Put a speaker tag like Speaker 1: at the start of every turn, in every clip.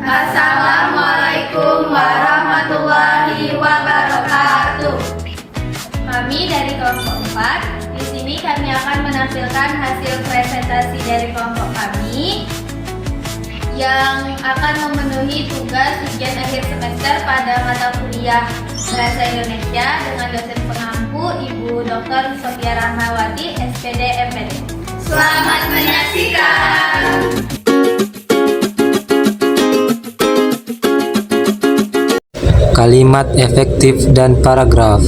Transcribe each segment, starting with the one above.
Speaker 1: Assalamualaikum warahmatullahi wabarakatuh. Kami dari kelompok 4. Di sini kami akan menampilkan hasil presentasi dari kelompok kami yang akan memenuhi tugas ujian akhir semester pada mata kuliah Bahasa Indonesia dengan dosen pengampu Ibu Dr. Sofia Rahmawati, SPD MPD. Selamat menyaksikan.
Speaker 2: Kalimat efektif dan paragraf.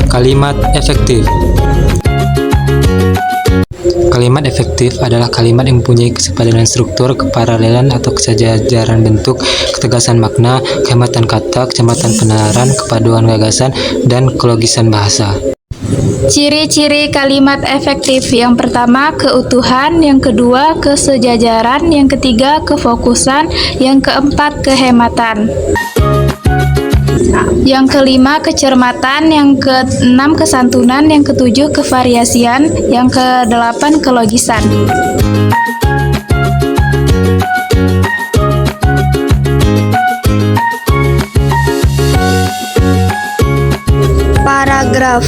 Speaker 2: Kalimat efektif. Kalimat efektif adalah kalimat yang mempunyai kesepadan struktur, keparalelan atau kesejajaran bentuk, ketegasan makna, kehematan kata, kecepatan penaharan, kepaduan gagasan, dan kelogisan bahasa.
Speaker 3: Ciri-ciri kalimat efektif: yang pertama, keutuhan; yang kedua, kesejajaran; yang ketiga, kefokusan; yang keempat, kehematan; yang kelima, kecermatan; yang keenam, kesantunan; yang ketujuh, kevariasian; yang kedelapan, kelogisan. Paragraf.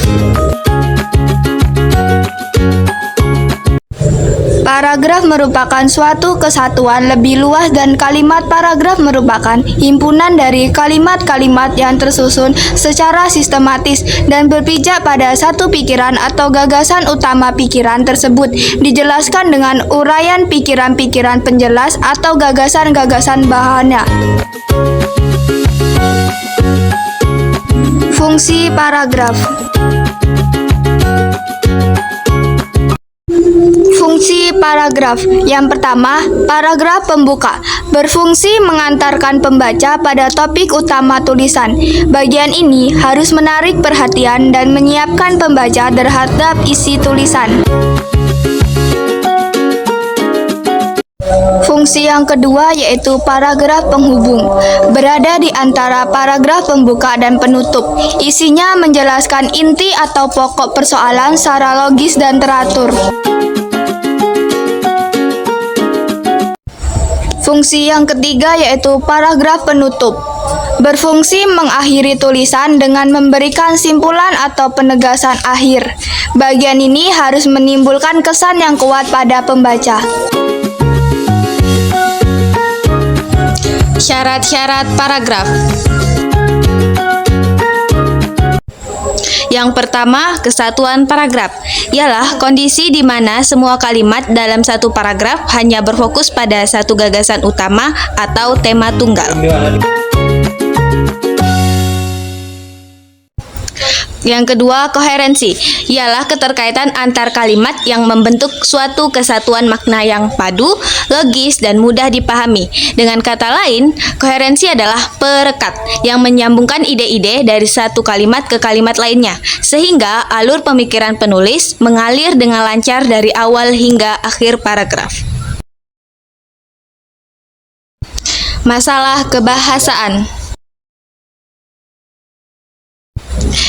Speaker 3: Paragraf merupakan suatu kesatuan lebih luas dan kalimat paragraf merupakan himpunan dari kalimat-kalimat yang tersusun secara sistematis dan berpijak pada satu pikiran atau gagasan utama. Pikiran tersebut dijelaskan dengan uraian pikiran-pikiran penjelas atau gagasan-gagasan bahannya. Fungsi paragraf. Fungsi paragraf. Yang pertama, paragraf pembuka berfungsi mengantarkan pembaca pada topik utama tulisan. Bagian ini harus menarik perhatian dan menyiapkan pembaca terhadap isi tulisan. Fungsi yang kedua yaitu paragraf penghubung. Berada di antara paragraf pembuka dan penutup. Isinya menjelaskan inti atau pokok persoalan secara logis dan teratur. Fungsi yang ketiga yaitu paragraf penutup. Berfungsi mengakhiri tulisan dengan memberikan simpulan atau penegasan akhir. Bagian ini harus menimbulkan kesan yang kuat pada pembaca. Syarat-syarat paragraf. Yang pertama, kesatuan paragraf. Ialah kondisi di mana semua kalimat dalam satu paragraf hanya berfokus pada satu gagasan utama atau tema tunggal. Yang kedua, koherensi. Ialah keterkaitan antar kalimat yang membentuk suatu kesatuan makna yang padu, logis, dan mudah dipahami. Dengan kata lain, koherensi adalah perekat yang menyambungkan ide-ide dari satu kalimat ke kalimat lainnya, sehingga alur pemikiran penulis mengalir dengan lancar dari awal hingga akhir paragraf. Masalah kebahasaan.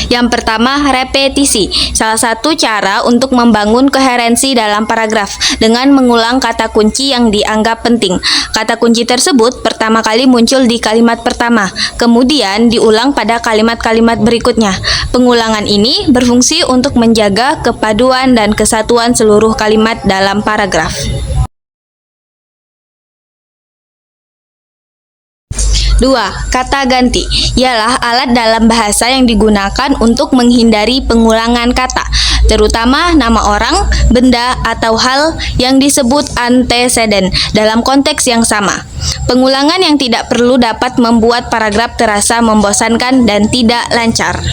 Speaker 3: Yang pertama, repetisi. Salah satu cara untuk membangun koherensi dalam paragraf dengan mengulang kata kunci yang dianggap penting. Kata kunci tersebut pertama kali muncul di kalimat pertama, kemudian diulang pada kalimat-kalimat berikutnya. Pengulangan ini berfungsi untuk menjaga kepaduan dan kesatuan seluruh kalimat dalam paragraf. 2. Kata ganti. Ialah alat dalam bahasa yang digunakan untuk menghindari pengulangan kata, terutama nama orang, benda, atau hal yang disebut anteseden dalam konteks yang sama. Pengulangan yang tidak perlu dapat membuat paragraf terasa membosankan dan tidak lancar.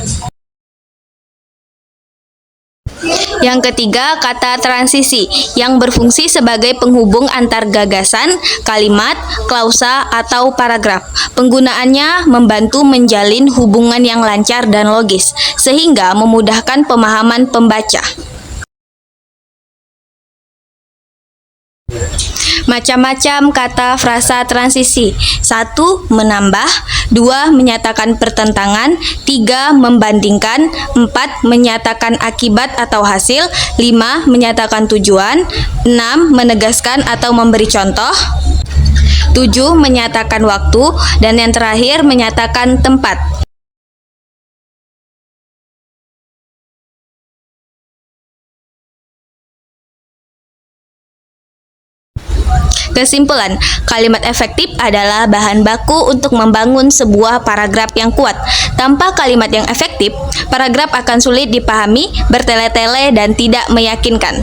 Speaker 3: Yang ketiga, kata transisi yang berfungsi sebagai penghubung antar gagasan, kalimat, klausa, atau paragraf. Penggunaannya membantu menjalin hubungan yang lancar dan logis, sehingga memudahkan pemahaman pembaca. Macam-macam kata frasa transisi. 1. Menambah. 2. Menyatakan pertentangan. 3. Membandingkan. 4. Menyatakan akibat atau hasil. 5. Menyatakan tujuan. 6. Menegaskan atau memberi contoh. 7. Menyatakan waktu. Dan yang terakhir, menyatakan tempat. Kesimpulan, kalimat efektif adalah bahan baku untuk membangun sebuah paragraf yang kuat. Tanpa kalimat yang efektif, paragraf akan sulit dipahami, bertele-tele, dan tidak meyakinkan.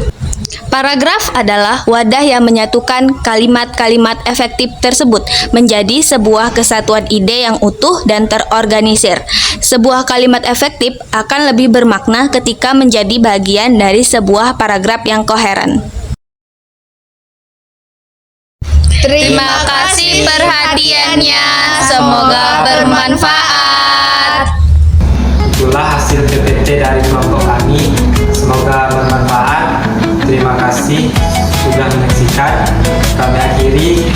Speaker 3: Paragraf adalah wadah yang menyatukan kalimat-kalimat efektif tersebut menjadi sebuah kesatuan ide yang utuh dan terorganisir. Sebuah kalimat efektif akan lebih bermakna ketika menjadi bagian dari sebuah paragraf yang koheren. Terima kasih perhatiannya, semoga bermanfaat.
Speaker 2: Itulah hasil PPT dari kelompok kami. Semoga bermanfaat. Terima kasih sudah menyaksikan. Kami akhiri.